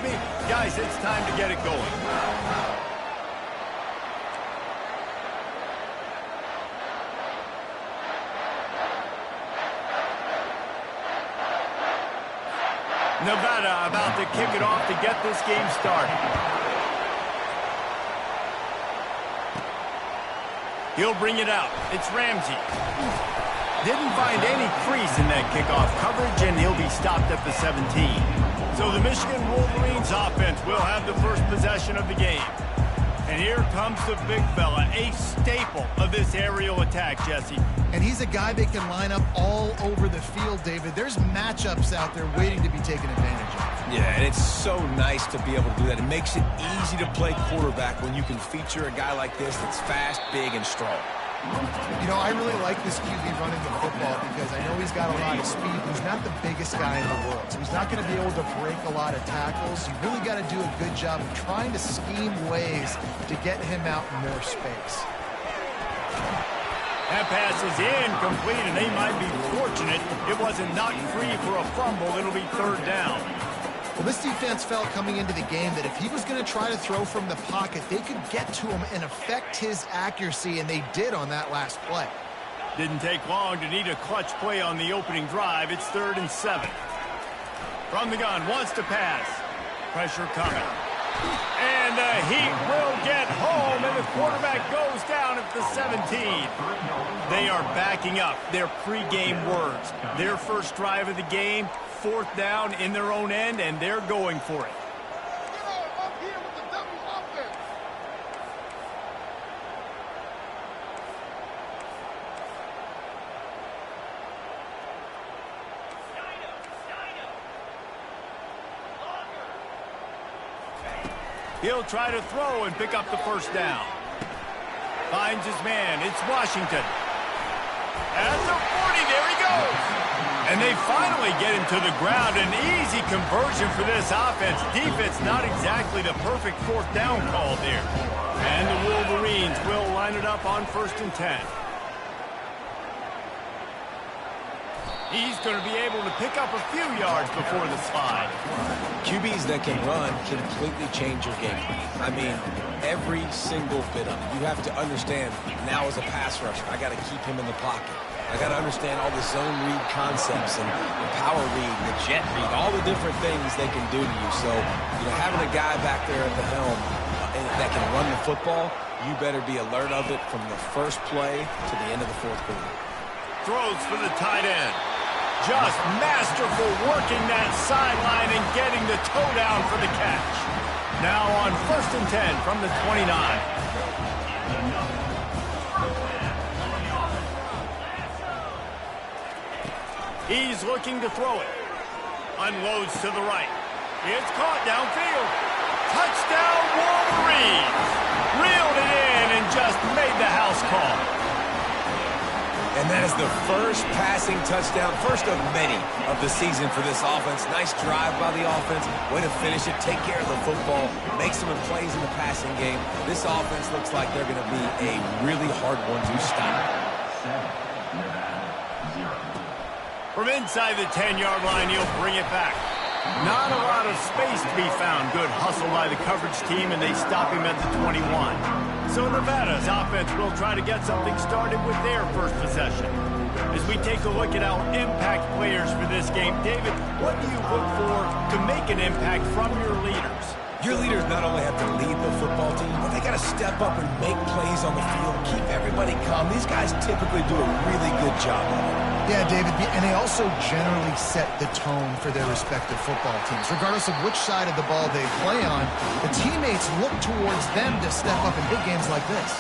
me? Guys, it's time to get it going. Nevada about to kick it off to get this game started. He'll bring it out. It's Ramsey. Didn't find any crease in that kickoff coverage, and he'll be stopped at the 17. So the Michigan Wolverines offense will have the first possession of the game. And here comes the big fella, a staple of this aerial attack, Jesse. And he's a guy that can line up all over the field, David. There's matchups out there waiting to be taken advantage of. Yeah, and it's so nice to be able to do that. It makes it easy to play quarterback when you can feature a guy like this that's fast, big, and strong. You know, I really like this QB running the football because I know he's got a lot of speed. He's not the biggest guy in the world, so he's not going to be able to break a lot of tackles. You really got to do a good job of trying to scheme ways to get him out in more space. That pass is incomplete, and they might be fortunate it wasn't knocked free for a fumble. It'll be third down. Well, this defense felt coming into the game that if he was going to try to throw from the pocket, they could get to him and affect his accuracy, and they did on that last play. Didn't take long to need a clutch play on the opening drive. It's 3rd and 7. From the gun, wants to pass. Pressure coming. And the Heat will get home, and the quarterback goes down at the 17. They are backing up their pregame words. Their first drive of the game, 4th down in their own end, and they're going for it. He'll try to throw and pick up the first down. Finds his man. It's Washington. At the 40, there he goes. And they finally get him to the ground. An easy conversion for this offense. Defense not exactly the perfect 4th down call there. And the Wolverines will line it up on 1st and 10. He's going to be able to pick up a few yards before the slide. QBs that can run completely change your game. I mean, every single bit of it. You have to understand, now as a pass rusher, I got to keep him in the pocket. I got to understand all the zone read concepts and the power read, the jet read, all the different things they can do to you. So, you know, having a guy back there at the helm that can run the football, you better be alert of it from the first play to the end of the 4th quarter. Throws for the tight end. Just masterful working that sideline and getting the toe down for the catch. Now on 1st and 10 from the 29. He's looking to throw it. Unloads to the right. It's caught downfield. Touchdown Wolverines. Reeled it in and just made the house call. And that is the first passing touchdown, first of many of the season for this offense. Nice drive by the offense. Way to finish it, take care of the football, make some plays in the passing game. This offense looks like they're going to be a really hard one to stop. From inside the 10-yard line, he'll bring it back. Not a lot of space to be found. Good hustle by the coverage team, and they stop him at the 21. So Nevada's offense will try to get something started with their first possession. As we take a look at our impact players for this game, David, what do you look for to make an impact from your leaders? Your leaders not only have to lead the football team, but they got to step up and make plays on the field, keep everybody calm. These guys typically do a really good job of it. Yeah, David, and they also generally set the tone for their respective football teams. Regardless of which side of the ball they play on, the teammates look towards them to step up in big games like this.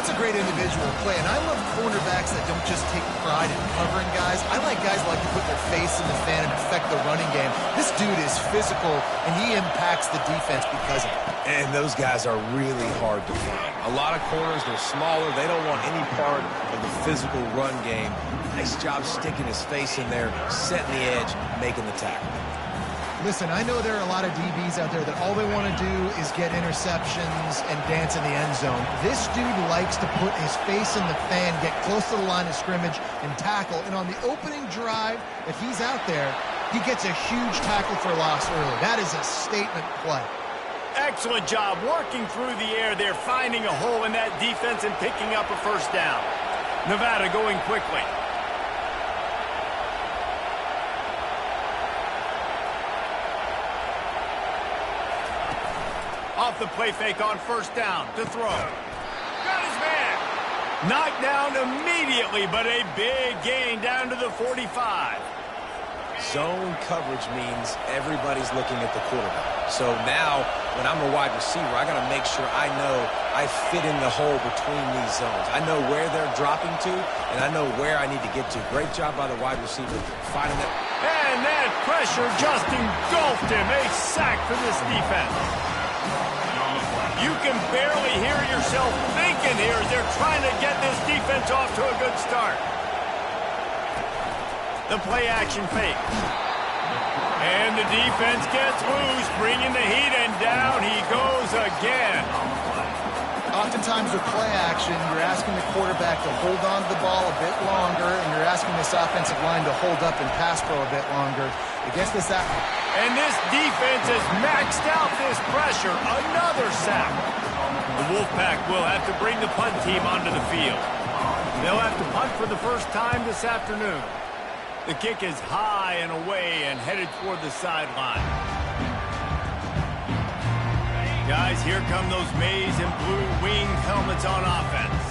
That's a great individual play, and I love cornerbacks that don't just take pride in covering guys. I like guys that like to put their face in the fan and affect the running game. This dude is physical, and he impacts the defense because of it. And those guys are really hard to find. A lot of corners, they're smaller. They don't want any part of the physical run game. Nice job sticking his face in there, setting the edge, making the tackle. Listen, I know there are a lot of DBs out there that all they want to do is get interceptions and dance in the end zone. This dude likes to put his face in the fan, get close to the line of scrimmage, and tackle. And on the opening drive that he's out there, He gets a huge tackle for loss early. That is a statement play. Excellent job working through the air there, finding a hole in that defense and picking up a first down. Nevada going quickly. Off the play fake on first down to throw. Got his man. Knocked down immediately, but a big gain down to the 45. Zone coverage means everybody's looking at the quarterback. So now, when I'm a wide receiver, I got to make sure I know I fit in the hole between these zones. I know where they're dropping to, and I know where I need to get to. Great job by the wide receiver finding that. And that pressure just engulfed him. A sack for this defense. You can barely hear yourself thinking here as they're trying to get this defense off to a good start. The play-action fake. And the defense gets loose, bringing the heat, and down he goes again. Oftentimes with play action, you're asking the quarterback to hold on to the ball a bit longer, and you're asking this offensive line to hold up and pass pro a bit longer. Against this and this defense has maxed out this pressure. Another sack. The Wolfpack will have to bring the punt team onto the field. They'll have to punt for the first time this afternoon. The kick is high and away and headed toward the sideline. Guys, here come those maize and blue winged helmets on offense.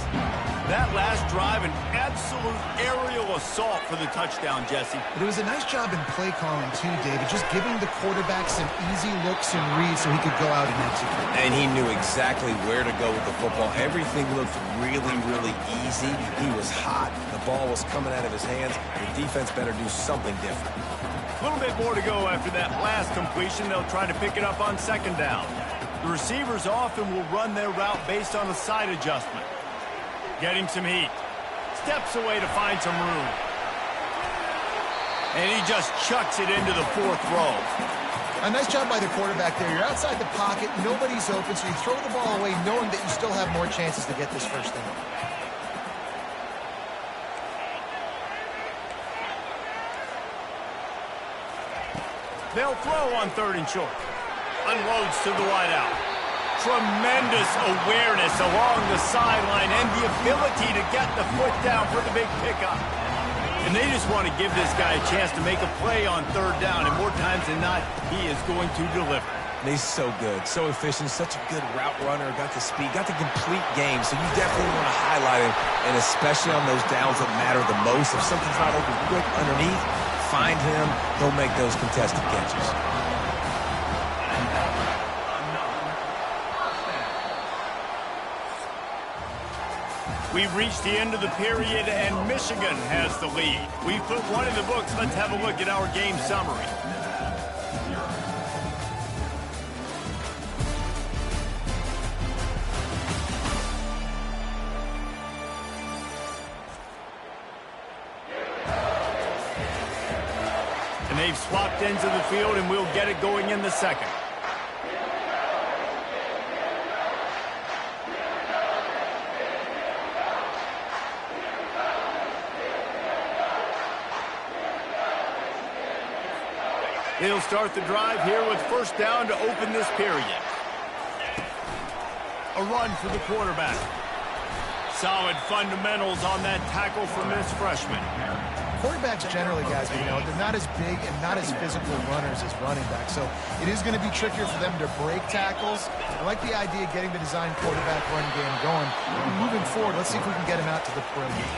That last drive, an absolute aerial assault for the touchdown, Jesse. But it was a nice job in play calling too, David, just giving the quarterback some easy looks and reads so he could go out and execute. And he knew exactly where to go with the football. Everything looked really, really easy. He was hot. The ball was coming out of his hands. The defense better do something different. A little bit more to go after that last completion. They'll try to pick it up on second down. The receivers often will run their route based on a side adjustment. Getting some heat. Steps away to find some room. And he just chucks it into the fourth row. A nice job by the quarterback there. You're outside the pocket. Nobody's open, so you throw the ball away knowing that you still have more chances to get this first down. They'll throw on third and short. Unloads to the wideout. Tremendous awareness along the sideline and the ability to get the foot down for the big pickup. And they just want to give this guy a chance to make a play on third down, and more times than not, he is going to deliver. He's so good, so efficient, such a good route runner, got the speed, got the complete game, so you definitely want to highlight him, and especially on those downs that matter the most. If something's not open quick underneath, find him, he'll make those contested catches. We've reached the end of the period, and Michigan has the lead. We've put one in the books. Let's have a look at our game summary. And they've swapped ends of the field, and we'll get it going in the second. They'll start the drive here with first down to open this period. A run for the quarterback. Solid fundamentals on that tackle from this freshman. Quarterbacks generally, guys, you know, they're not as big and not as physical runners as running backs, so it is going to be trickier for them to break tackles. I like the idea of getting the design quarterback run game going. Moving forward, let's see if we can get him out to the perimeter.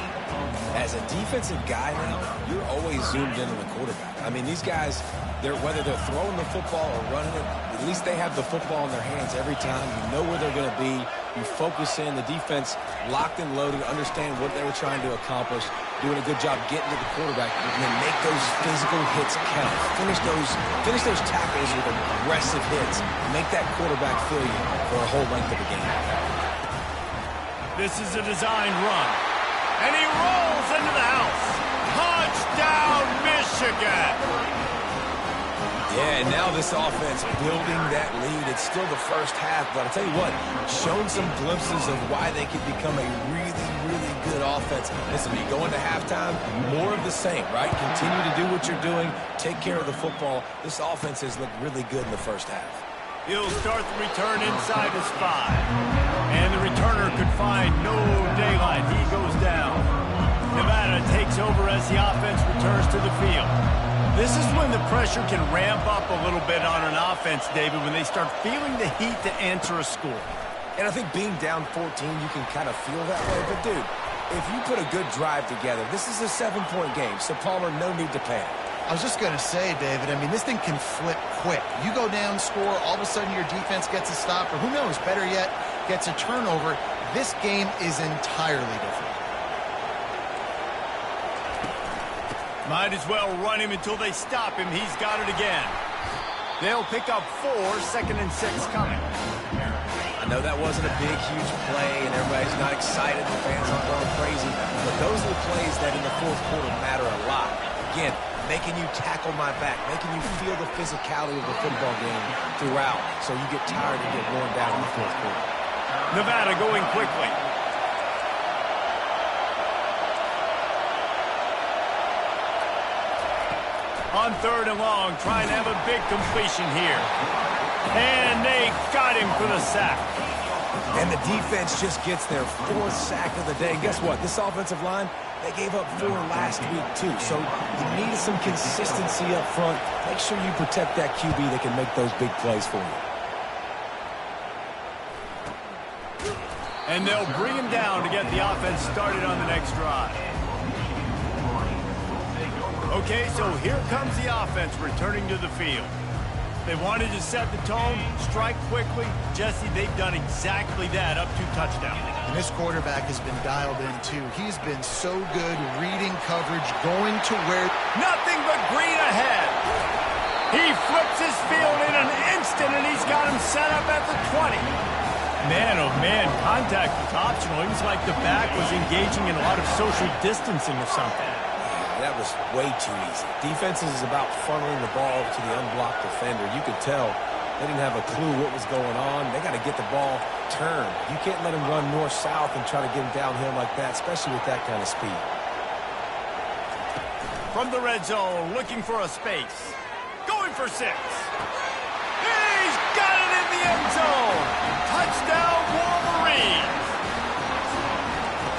As a defensive guy now, you're always zoomed in on the quarterback. I mean, these guys, whether they're throwing the football or running it, at least they have the football in their hands every time. You know where they're going to be. You focus in. The defense locked and loaded, understand what they were trying to accomplish, doing a good job getting to the quarterback, and then make those physical hits count. Finish those tackles with aggressive hits. Make that quarterback feel you for a whole length of the game. This is a designed run. And he rolls into the house. Touchdown, Michigan! Yeah, and now this offense building that lead. It's still the first half, but I'll tell you what, shown some glimpses of why they could become a really, really good offense. Listen, you go into halftime, more of the same, right? Continue to do what you're doing, take care of the football. This offense has looked really good in the first half. He'll start the return inside his 5. And the returner could find no daylight. He goes down. Nevada takes over as the offense returns to the field. This is when the pressure can ramp up a little bit on an offense, David, when they start feeling the heat to answer a score. And I think being down 14, you can kind of feel that way. But, dude, if you put a good drive together, this is a 7-point game. So, Palmer, no need to panic. I was just going to say, David, I mean, this thing can flip quick. You go down, score, all of a sudden your defense gets a stop, or who knows, better yet, gets a turnover. This game is entirely different. Might as well run him until they stop him. He's got it again. They'll pick up 4, 2nd and 6 coming. I know that wasn't a big, huge play, and everybody's not excited. The fans aren't going crazy. But those are the plays that in the fourth quarter matter a lot. Again, making you tackle my back, making you feel the physicality of the football game throughout, so you get tired and get worn down in the fourth quarter. Nevada going quickly. On 3rd and long, trying to have a big completion here. And they got him for the sack. And the defense just gets their 4th sack of the day. And guess what? This offensive line, they gave up 4 last week, too. So you need some consistency up front. Make sure you protect that QB that can make those big plays for you. And they'll bring him down to get the offense started on the next drive. Okay, so here comes the offense returning to the field. They wanted to set the tone, strike quickly. Jesse, they've done exactly that up to touchdown. And this quarterback has been dialed in, too. He's been so good reading coverage, going to where... Nothing but green ahead. He flips his field in an instant, and he's got him set up at the 20. Man, oh man, contact was optional. It was like the back was engaging in a lot of social distancing or something. That was way too easy. Defenses is about funneling the ball to the unblocked defender. You could tell they didn't have a clue what was going on. They got to get the ball turned. You can't let him run north-south and try to get him downhill like that, especially with that kind of speed. From the red zone, looking for a space. Going for 6. He's got it in the end zone. Touchdown, Wolverine.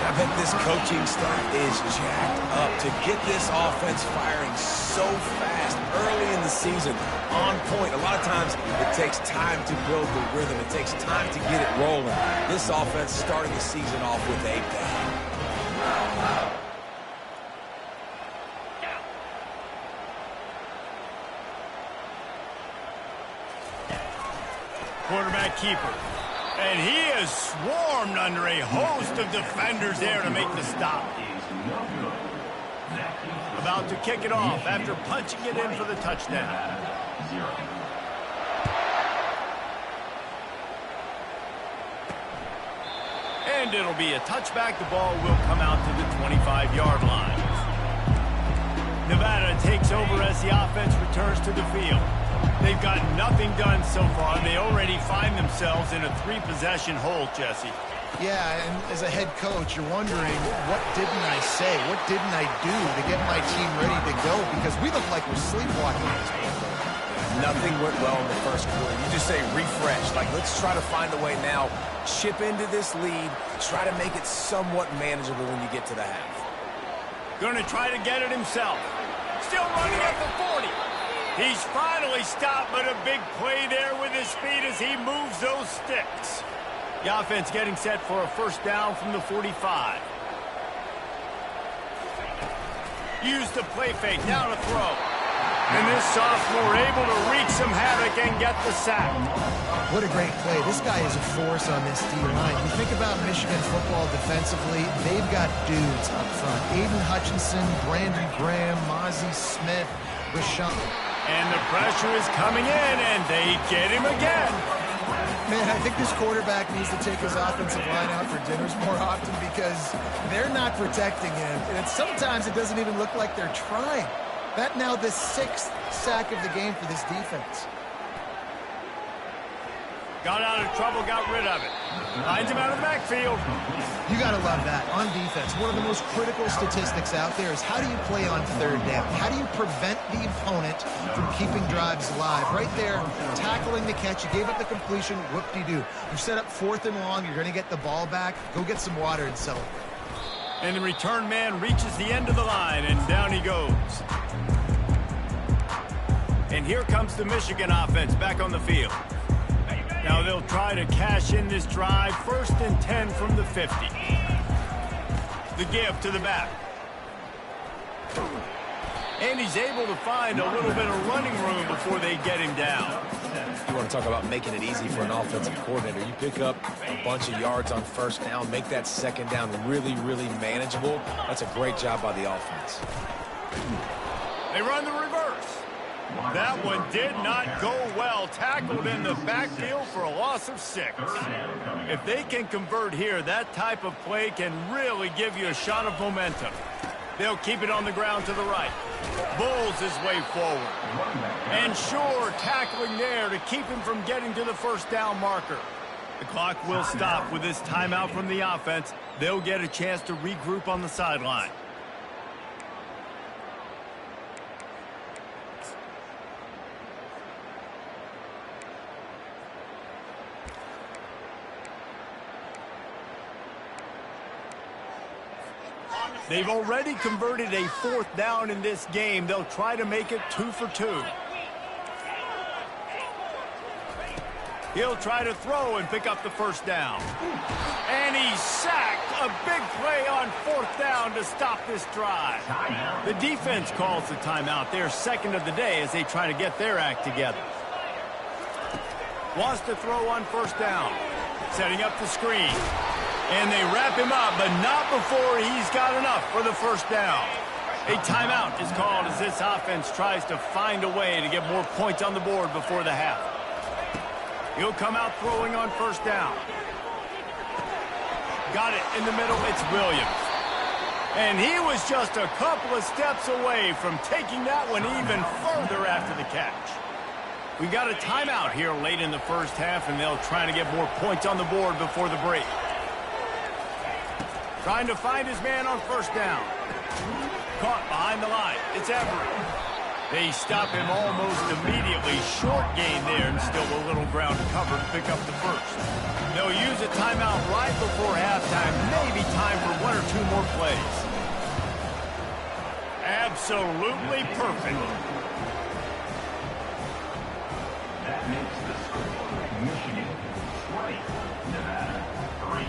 I bet this coaching staff is jacked up to get this offense firing so fast early in the season, on point. A lot of times it takes time to build the rhythm. It takes time to get it rolling. This offense starting the season off with a bang. Quarterback keeper. And he is swarmed under a host of defenders there to make the stop. About to kick it off after punching it in for the touchdown. And it'll be a touchback. The ball will come out to the 25-yard line. Nevada takes over as the offense returns to the field. They've got nothing done so far. They already find themselves in a 3-possession hole, Jesse. Yeah, and as a head coach, you're wondering, what didn't I say? What didn't I do to get my team ready to go? Because we look like we're sleepwalking at this point. Nothing went well in the first quarter. You just say refresh. Like, let's try to find a way now. Chip into this lead. Try to make it somewhat manageable when you get to the half. Going to try to get it himself. Still running at the 40. He's finally stopped, but a big play there with his feet as he moves those sticks. The offense getting set for a first down from the 45. Use the play fake, now to throw. And this sophomore able to wreak some havoc and get the sack. What a great play. This guy is a force on this D-line. You think about Michigan football defensively, they've got dudes up front. Aiden Hutchinson, Brandon Graham, Mozzie Smith, Rashawn. And the pressure is coming in, and they get him again. Man, I think this quarterback needs to take his offensive line out for dinners more often because they're not protecting him. And sometimes it doesn't even look like they're trying. That now the 6th sack of the game for this defense. Got out of trouble, got rid of it. Finds him out of the backfield. You got to love that. On defense, one of the most critical statistics out there is how do you play on 3rd down? How do you prevent the opponent from keeping drives alive? Right there, tackling the catch. You gave up the completion. Whoop-de-doo. You set up 4th and long. You're going to get the ball back. Go get some water and celebrate. And the return man reaches the end of the line, and down he goes. And here comes the Michigan offense back on the field. Now they'll try to cash in this drive. 1st and 10 from the 50. The give to the back. And he's able to find a little bit of running room before they get him down. You want to talk about making it easy for an offensive coordinator. You pick up a bunch of yards on 1st down, make that 2nd down really, really manageable. That's a great job by the offense. They run the reverse. That one did not go well. Tackled in the backfield for a loss of 6. If they can convert here, that type of play can really give you a shot of momentum. They'll keep it on the ground to the right. Bulls his way forward. And sure, tackling there to keep him from getting to the 1st down marker. The clock will stop with this timeout from the offense. They'll get a chance to regroup on the sideline. They've already converted a 4th down in this game. They'll try to make it 2 for 2. He'll try to throw and pick up the 1st down. And he's sacked. A big play on 4th down to stop this drive. The defense calls the timeout. Their 2nd of the day as they try to get their act together. Wants to throw on 1st down. Setting up the screen. And they wrap him up, but not before he's got enough for the 1st down. A timeout is called as this offense tries to find a way to get more points on the board before the half. He'll come out throwing on 1st down. Got it in the middle. It's Williams. And he was just a couple of steps away from taking that one even further after the catch. We got a timeout here late in the 1st half, and they'll try to get more points on the board before the break. Trying to find his man on 1st down. Caught behind the line. It's Everett. They stop him almost immediately. Short gain there and still a little ground to cover to pick up the 1st. They'll use a timeout right before halftime. Maybe time for 1 or 2 more plays. Absolutely perfect. That makes the score Michigan 20, Nevada 3.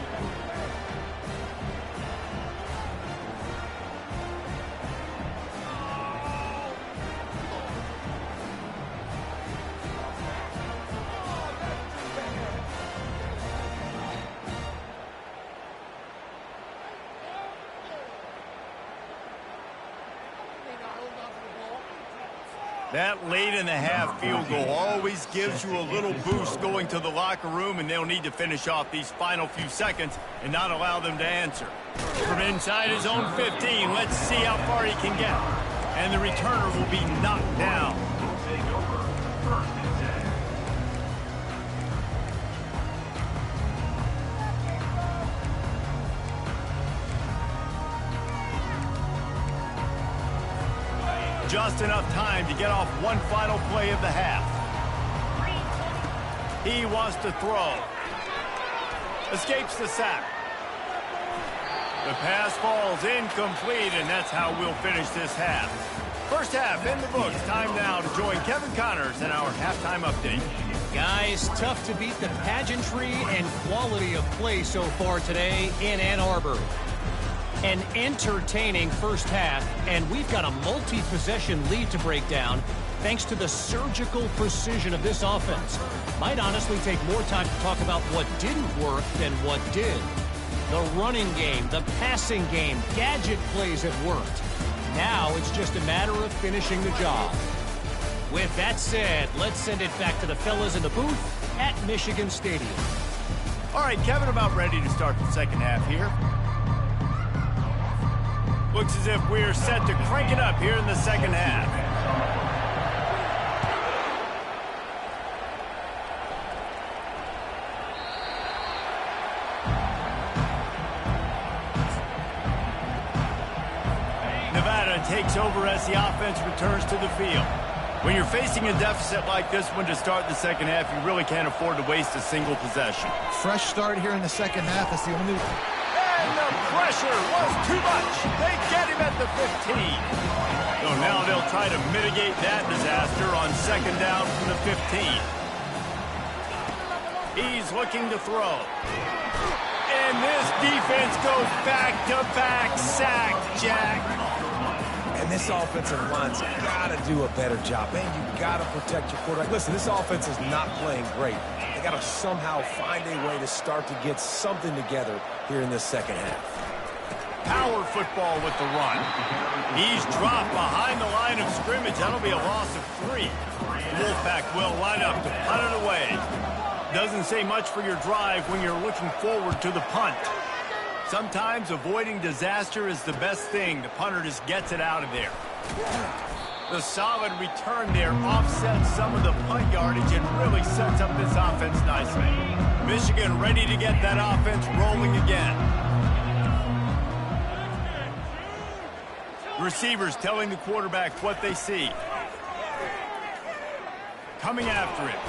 That late in the half field goal always gives you a little boost going to the locker room, and they'll need to finish off these final few seconds and not allow them to answer. From inside his own 15, let's see how far he can get. And the returner will be knocked down. Just enough time to get off one final play of the half. He wants to throw. Escapes the sack. The pass falls incomplete, and that's how we'll finish this half. First half in the books. Time now to join Kevin Connors in our halftime update. Guys, tough to beat the pageantry and quality of play so far today in Ann Arbor. An entertaining first half, and we've got a multi-possession lead to break down thanks to the surgical precision of this offense. Might honestly take more time to talk about what didn't work than what did. The running game, the passing game, gadget plays have worked. Now it's just a matter of finishing the job. With that said, let's send it back to the fellas in the booth at Michigan Stadium. All right, Kevin, about ready to start the second half here. Looks as if we're set to crank it up here in the second half. Nevada takes over as the offense returns to the field. When you're facing a deficit like this one to start the second half, you really can't afford to waste a single possession. Fresh start here in the second half. That's the only... And the pressure was too much. They get him at the 15. So now they'll try to mitigate that disaster on second down from the 15. He's looking to throw. And this defense goes back-to-back sack, Jack. And this offensive line's got to do a better job. Man, you got to protect your quarterback. Listen, this offense is not playing great. They got to somehow find a way to start to get something together here in this second half. Power football with the run. He's dropped behind the line of scrimmage. That'll be a loss of 3. The Wolfpack will line up to punt it away. Doesn't say much for your drive when you're looking forward to the punt. Sometimes avoiding disaster is the best thing. The punter just gets it out of there. The solid return there offsets some of the punt yardage and really sets up this offense nicely. Michigan ready to get that offense rolling again. Receivers telling the quarterback what they see. Coming after it.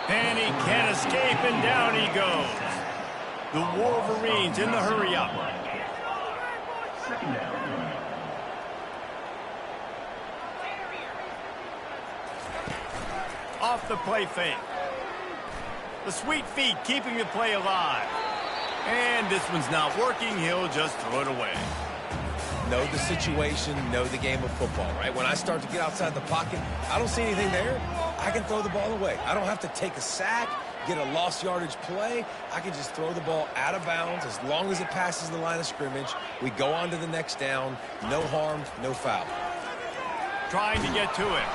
And he can't escape, and down he goes. The Wolverines in the hurry-up. Off the play fake. The sweet feet keeping the play alive. And this one's not working. He'll just throw it away. Know the situation, know the game of football, right? When I start to get outside the pocket, I don't see anything there. I can throw the ball away. I don't have to take a sack, get a lost yardage play. I can just throw the ball out of bounds as long as it passes the line of scrimmage. We go on to the next down. No harm, no foul. Trying to get to it.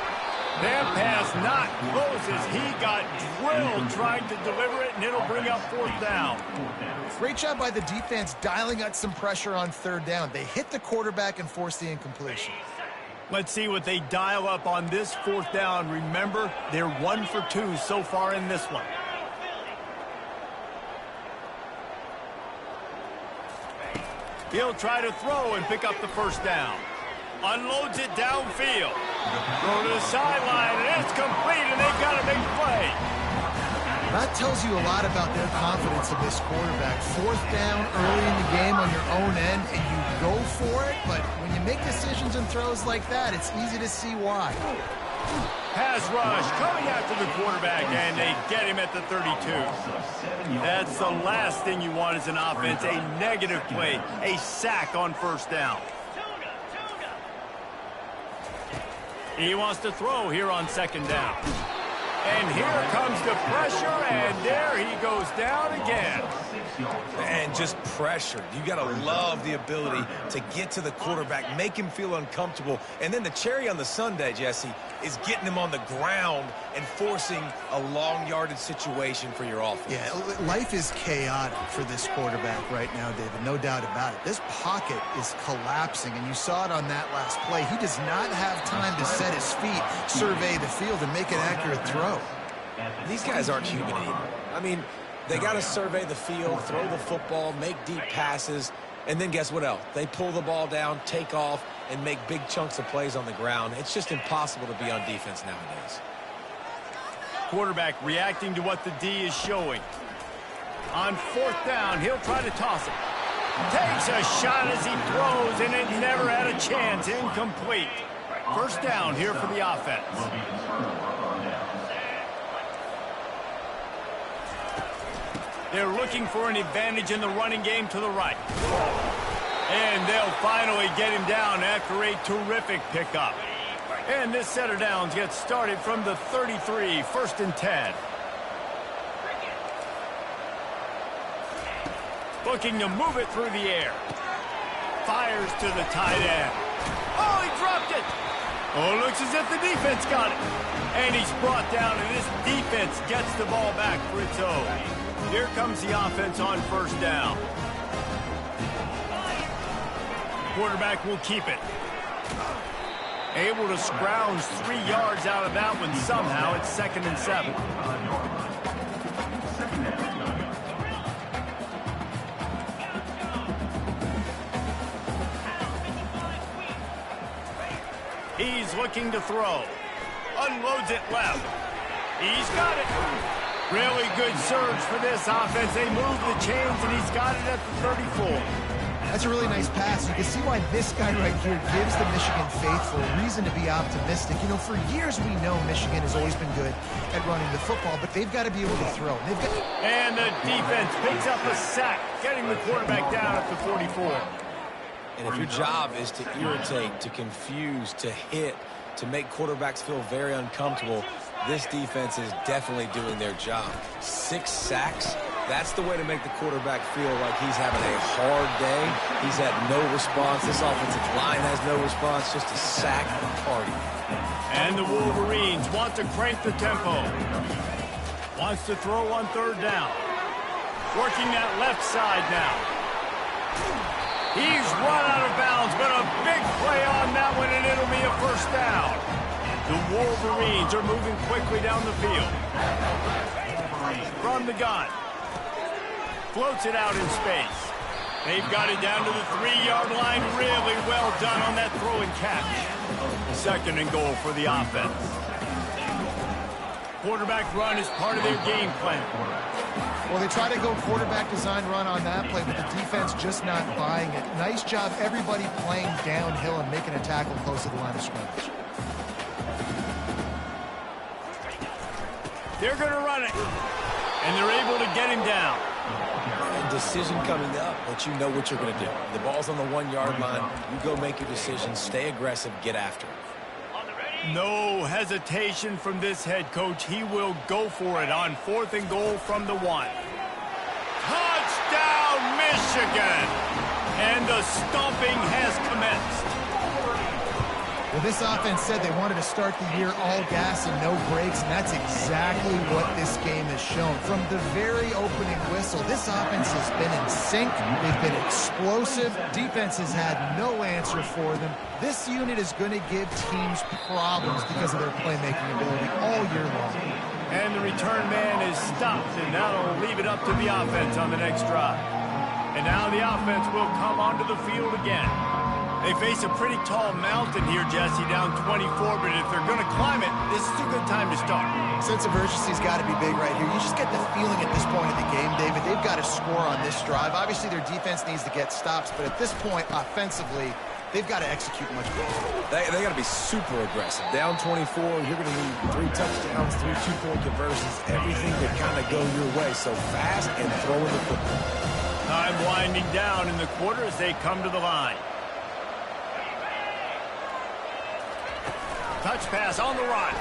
That pass not close as he got drilled trying to deliver it, and it'll bring up 4th down. Great job by the defense dialing out some pressure on 3rd down. They hit the quarterback and forced the incompletion. Let's see what they dial up on this 4th down. Remember, they're 1 for 2 so far in this one. He'll try to throw and pick up the 1st down. Unloads it downfield. Throw to the sideline, and it's complete, and they've got a big play. That tells you a lot about their confidence of this quarterback. 4th down early in the game on your own end, and you go for it, but when you make decisions and throws like that, it's easy to see why. Pass rush coming after the quarterback, and they get him at the 32. That's the last thing you want as an offense, a negative play, a sack on 1st down. He wants to throw here on 2nd down. And here comes the pressure, and there he goes down again. And just pressure. You got to love the ability to get to the quarterback, make him feel uncomfortable. And then the cherry on the sundae, Jesse, is getting him on the ground and forcing a long yardage situation for your offense. Yeah, life is chaotic for this quarterback right now, David, no doubt about it. This pocket is collapsing, and you saw it on that last play. He does not have time to set his feet, survey the field, and make an accurate throw. These guys aren't human either. I mean, they got to survey the field, throw the football, make deep passes, and then guess what else? They pull the ball down, take off, and make big chunks of plays on the ground. It's just impossible to be on defense nowadays. Quarterback reacting to what the D is showing. On 4th down, he'll try to toss it. Takes a shot as he throws, and it never had a chance. Incomplete. 1st down here for the offense. They're looking for an advantage in the running game to the right. And they'll finally get him down after a terrific pickup. And this set of downs gets started from the 33, 1st and 10. Looking to move it through the air. Fires to the tight end. Oh, he dropped it. Oh, looks as if the defense got it. And he's brought down, and this defense gets the ball back for its own. Here comes the offense on 1st down. quarterback will keep it. Able to scrounge 3 yards out of that one somehow. It's 2nd and 7. He's looking to throw. Unloads it left. He's got it. Really good surge for this offense. They move the chains, and he's got it at the 34. That's a really nice pass. You can see why this guy right here gives the Michigan faithful reason to be optimistic. You know, for years we know Michigan has always been good at running the football, but they've got to be able to throw. And the defense picks up a sack, getting the quarterback down at the 44. And if your job is to irritate, to confuse, to hit, to make quarterbacks feel very uncomfortable, this defense is definitely doing their job. 6 sacks. That's the way to make the quarterback feel like he's having a hard day. He's had no response. This offensive line has no response, just a sack party. And the Wolverines want to crank the tempo. Wants to throw on 3rd down. Working that left side now. He's run out of bounds, but a big play on that one, and it'll be a 1st down. The Wolverines are moving quickly down the field. From the gun. Floats it out in space. They've got it down to the 3-yard line. Really well done on that throw and catch. 2nd and goal for the offense. Quarterback run is part of their game plan. Well, they try to go quarterback design run on that play, but the defense just not buying it. Nice job, everybody playing downhill and making a tackle close to the line of scrimmage. They're going to run it. And they're able to get him down. And decision coming up, but you know what you're going to do. The ball's on the 1-yard line. You go make your decision. Stay aggressive. Get after it. No hesitation from this head coach. He will go for it on 4th and goal from the 1. Touchdown, Michigan! And the stomping has commenced. Well, this offense said they wanted to start the year all gas and no brakes, and that's exactly what this game has shown. From the very opening whistle, this offense has been in sync. They've been explosive. Defense has had no answer for them. This unit is going to give teams problems because of their playmaking ability all year long. And the return man is stopped, and that'll leave it up to the offense on the next drive. And now the offense will come onto the field again. They face a pretty tall mountain here, Jesse, down 24, but if they're going to climb it, this is a good time to start. Sense of urgency's got to be big right here. You just get the feeling at this point of the game, David, they've got to score on this drive. Obviously, their defense needs to get stops, but at this point, offensively, they've got to execute much better. They got to be super aggressive. Down 24, you're going to need 3 touchdowns, 3 2-point conversions, everything to kind of go your way. So fast and throwing the football. Time winding down in the quarter as they come to the line. Touch pass on the run.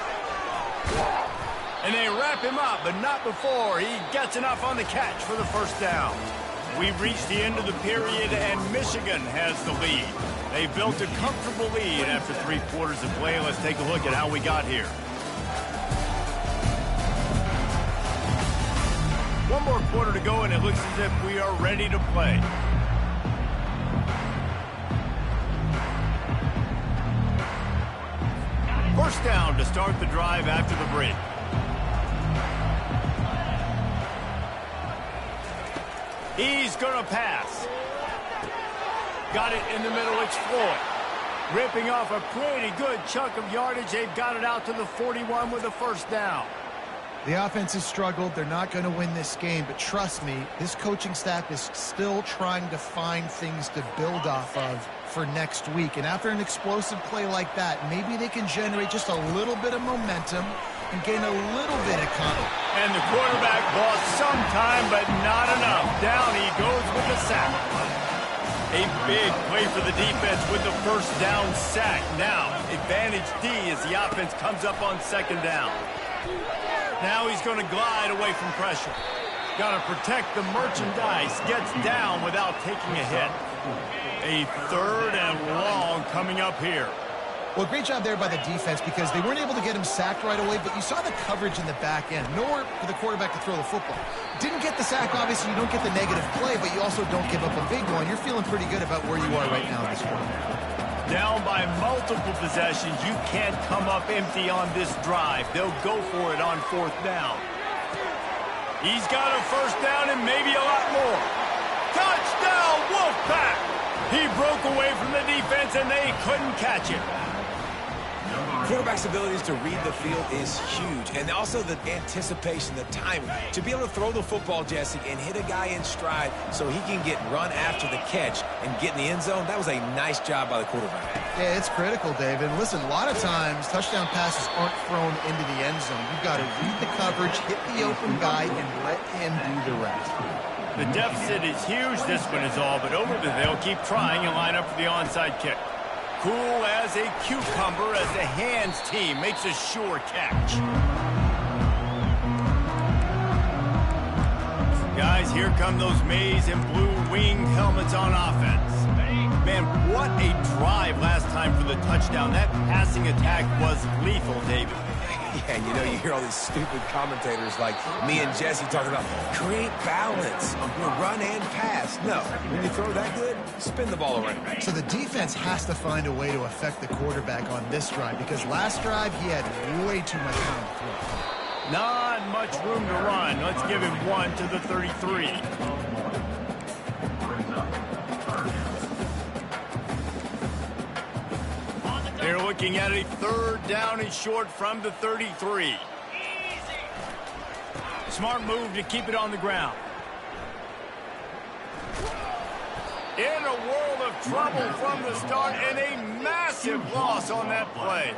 And they wrap him up, but not before he gets enough on the catch for the 1st down. We've reached the end of the period, and Michigan has the lead. They built a comfortable lead after 3 quarters of play. Let's take a look at how we got here. One more quarter to go, and it looks as if we are ready to play. First down to start the drive after the break. He's going to pass. Got it in the middle. It's Floyd. Ripping off a pretty good chunk of yardage. They've got it out to the 41 with a 1st down. The offense has struggled. They're not going to win this game, but trust me, this coaching staff is still trying to find things to build off of for next week. And after an explosive play like that, maybe they can generate just a little bit of momentum and gain a little bit of confidence. And the quarterback lost some time, but not enough. Down he goes with the sack. A big play for the defense with the 1st down sack. Now, advantage D as the offense comes up on 2nd down. Now he's going to glide away from pressure. Got to protect the merchandise. Gets down without taking a hit. A 3rd and long coming up here. Well, great job there by the defense because they weren't able to get him sacked right away, but you saw the coverage in the back end. Nowhere for the quarterback to throw the football. Didn't get the sack, obviously. You don't get the negative play, but you also don't give up a big one. You're feeling pretty good about where you are right now in this one. Down by multiple possessions. You can't come up empty on this drive. They'll go for it on 4th down. He's got a 1st down and maybe a lot more. Touchdown, Wolfpack! He broke away from the defense and they couldn't catch him. Quarterback's abilities to read the field is huge, and also the anticipation, the timing. To be able to throw the football, Jesse, and hit a guy in stride so he can get run after the catch and get in the end zone, that was a nice job by the quarterback. Yeah, it's critical, David. And listen, a lot of times touchdown passes aren't thrown into the end zone. You've got to read the coverage, hit the open guy, and let him do the rest. The deficit is huge, this one is all, but over they'll keep trying and line up for the onside kick. Cool as a cucumber as the hands team makes a sure catch. Guys, here come those maize and blue winged helmets on offense. Man, what a drive last time for the touchdown. That passing attack was lethal, David. Yeah, and you know, you hear all these stupid commentators like me and Jesse talking about create balance, run and pass. No, when you throw that good, spin the ball around. So the defense has to find a way to affect the quarterback on this drive because last drive he had way too much time to throw. Not much room to run. Let's give him 1 to the 33. They're looking at a 3rd down and short from the 33. Smart move to keep it on the ground. In a world of trouble from the start and a massive loss on that play.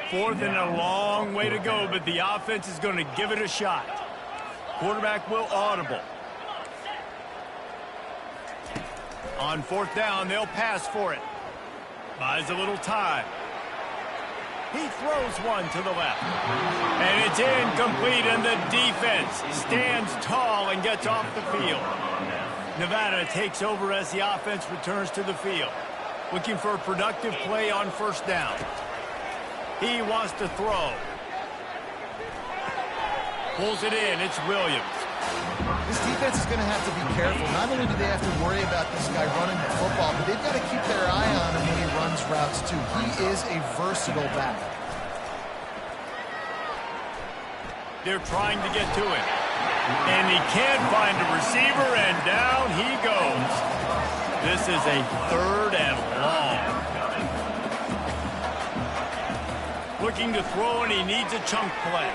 4th and a long way to go, but the offense is going to give it a shot. Quarterback will audible. On 4th down, they'll pass for it. Buys a little time. He throws one to the left. And it's incomplete, and the defense stands tall and gets off the field. Nevada takes over as the offense returns to the field. Looking for a productive play on 1st down. He wants to throw. Pulls it in. It's Williams. This defense is going to have to be careful. Not only do they have to worry about this guy running the football, but they've got to keep their eye on him when he runs routes, too. He is a versatile back. They're trying to get to him. And he can't find a receiver, and down he goes. This is a 3rd and long. Looking to throw, and he needs a chunk play.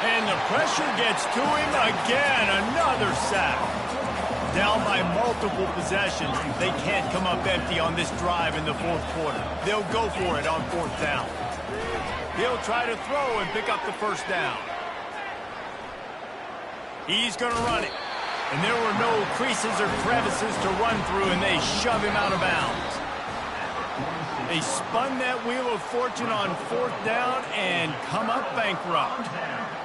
And the pressure gets to him again. Another sack. Down by multiple possessions. They can't come up empty on this drive in the 4th quarter. They'll go for it on 4th down. He'll try to throw and pick up the 1st down. He's going to run it. And there were no creases or crevices to run through, and they shove him out of bounds. They spun that wheel of fortune on 4th down and come up bankrupt.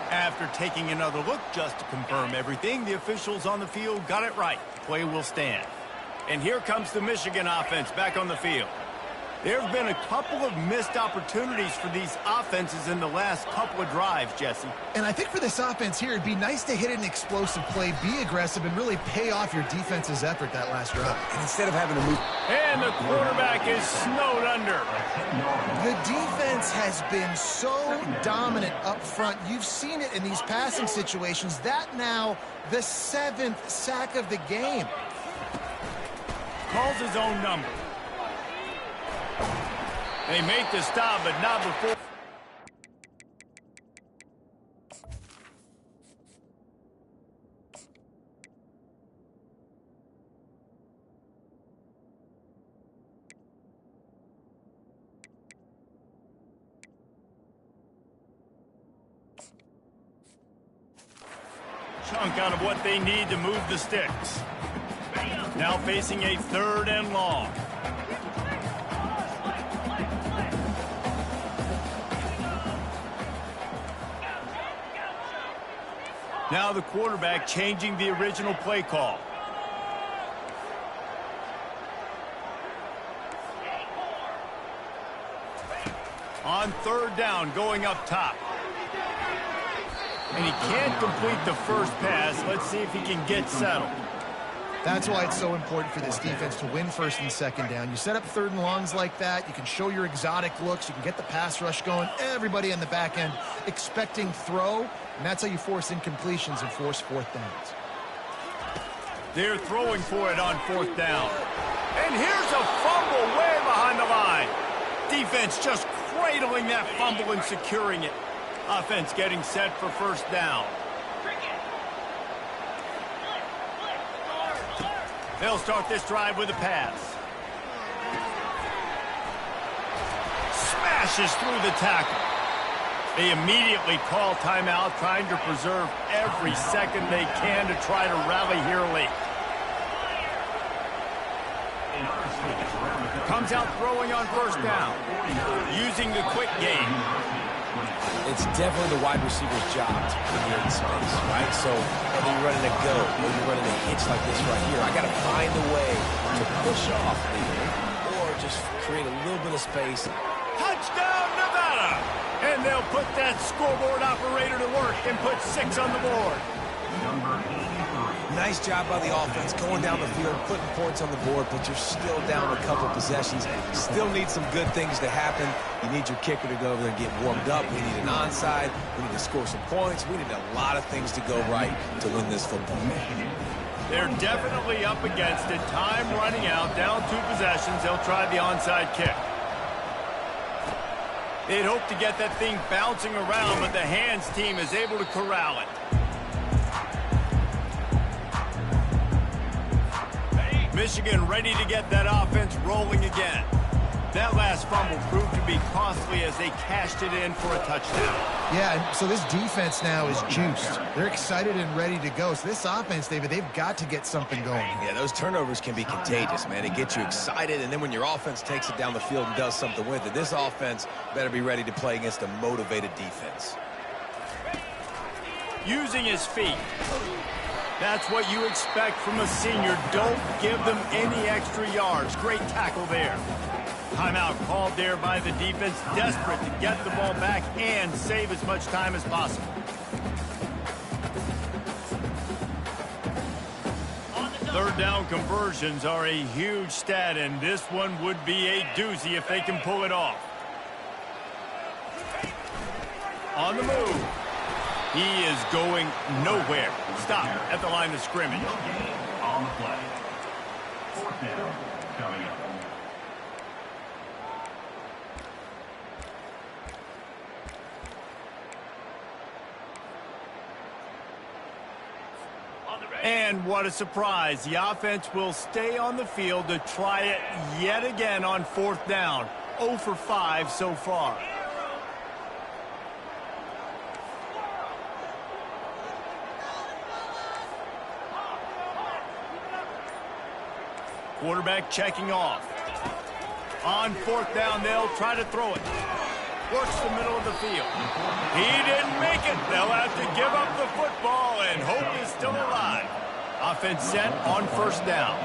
After taking another look just to confirm everything, the officials on the field got it right. Play will stand. And here comes the Michigan offense back on the field. There have been a couple of missed opportunities for these offenses in the last couple of drives, Jesse. And I think for this offense here, it'd be nice to hit an explosive play, be aggressive, and really pay off your defense's effort that last drive. And instead of having to move... And the quarterback is snowed under. The defense has been so dominant up front. You've seen it in these passing situations. That now the 7th sack of the game. Calls his own number. They make the stop, but not before. Chunk out of what they need to move the sticks. Now facing a 3rd and long. Now the quarterback changing the original play call. On third down, going up top. And he can't complete the first pass. Let's see if he can get settled. That's why it's so important for this defense to win first and second down. You set up third and longs like that. You can show your exotic looks. You can get the pass rush going. Everybody on the back end expecting throw. And that's how you force incompletions and force fourth downs. They're throwing for it on fourth down. And here's a fumble way behind the line. Defense just cradling that fumble and securing it. Offense getting set for first down. They'll start this drive with a pass. Smashes through the tackle. They immediately call timeout, trying to preserve every second they can to try to rally here late. Comes out throwing on first down, using the quick game. It's definitely the wide receiver's job to create space, right? So whether you're running a go or you're running a hitch like this right here, I got to find a way to push off either or just create a little bit of space. Touchdown, Nevada! And they'll put that scoreboard operator to work and put 6 on the board. Nice job by the offense going down the field, putting points on the board, but you're still down a couple possessions. Still need some good things to happen. You need your kicker to go over there and get warmed up. We need an onside. We need to score some points. We need a lot of things to go right to win this football game. They're definitely up against it. Time running out, down 2 possessions. They'll try the onside kick. They'd hope to get that thing bouncing around, but the hands team is able to corral it. Michigan ready to get that offense rolling again. That last fumble proved to be costly as they cashed it in for a touchdown. Yeah, and so this defense now is juiced. They're excited and ready to go. So this offense, David, they've got to get something going. Yeah, those turnovers can be contagious, man. It gets you excited, and then when your offense takes it down the field and does something with it, this offense better be ready to play against a motivated defense. Using his feet. That's what you expect from a senior. Don't give them any extra yards. Great tackle there. Timeout called there by the defense, desperate to get the ball back and save as much time as possible. Third down conversions are a huge stat, and this one would be a doozy if they can pull it off. On the move. He is going nowhere. Stop at the line of scrimmage. On the play. Fourth down coming up. And what a surprise. The offense will stay on the field to try it yet again on fourth down. 0 for 5 so far. Quarterback checking off. On fourth down, they'll try to throw it. Works the middle of the field. He didn't make it. They'll have to give up the football, and hope is still alive. Offense set on first down.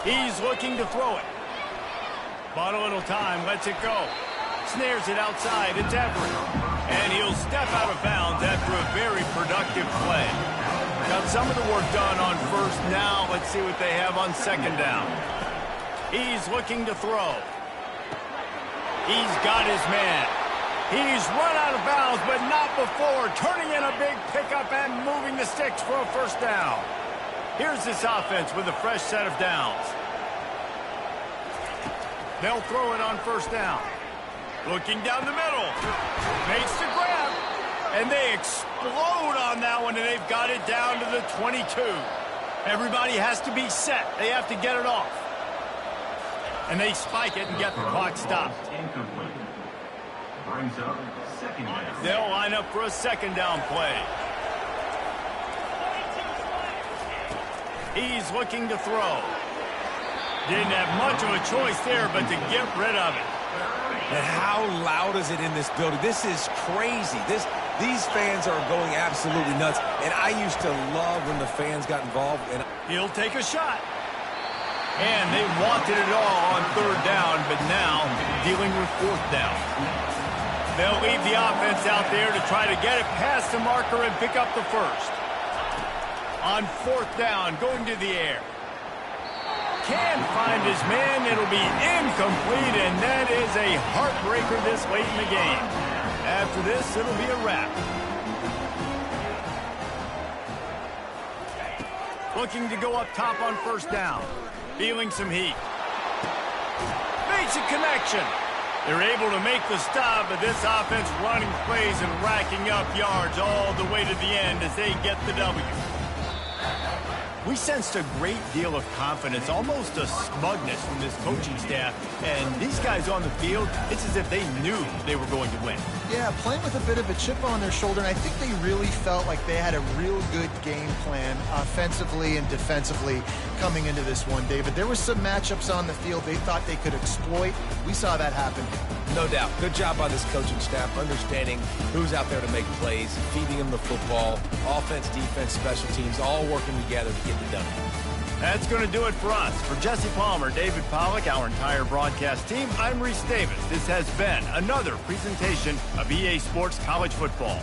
He's looking to throw it. Bought a little time, lets it go. Snares it outside, it's Everett. And he'll step out of bounds after a very productive play. Got some of the work done on first. Now let's see what they have on second down. He's looking to throw. He's got his man. He's run out of bounds, but not before. Turning in a big pickup and moving the sticks for a first down. Here's this offense with a fresh set of downs. They'll throw it on first down. Looking down the middle. Makes the grab. And they explode on that one, and they've got it down to the 22. Everybody has to be set. They have to get it off. And they spike it and get the clock stopped. Incomplete. Brings up second down. They'll line up for a second down play. He's looking to throw. Didn't have much of a choice there, but to get rid of it. And how loud is it in this building? This is crazy. These fans are going absolutely nuts. And I used to love when the fans got involved. And he'll take a shot. And they wanted it all on third down, but now dealing with fourth down. They'll leave the offense out there to try to get it past the marker and pick up the first. On fourth down, going to the air. Can't find his man. It'll be incomplete, and that is a heartbreaker this late in the game. After this, it'll be a wrap. Looking to go up top on first down. Feeling some heat. Makes a connection. They're able to make the stop, but this offense running plays and racking up yards all the way to the end as they get the W. We sensed a great deal of confidence, almost a smugness from this coaching staff. And these guys on the field, it's as if they knew they were going to win. Yeah, playing with a bit of a chip on their shoulder, and I think they really felt like they had a real good game plan offensively and defensively coming into this one, David. There were some matchups on the field they thought they could exploit. We saw that happen. No doubt. Good job by this coaching staff, understanding who's out there to make plays, feeding them the football, offense, defense, special teams, all working together to get the W. That's going to do it for us. For Jesse Palmer, David Pollack, our entire broadcast team, I'm Reese Davis. This has been another presentation of EA Sports College Football.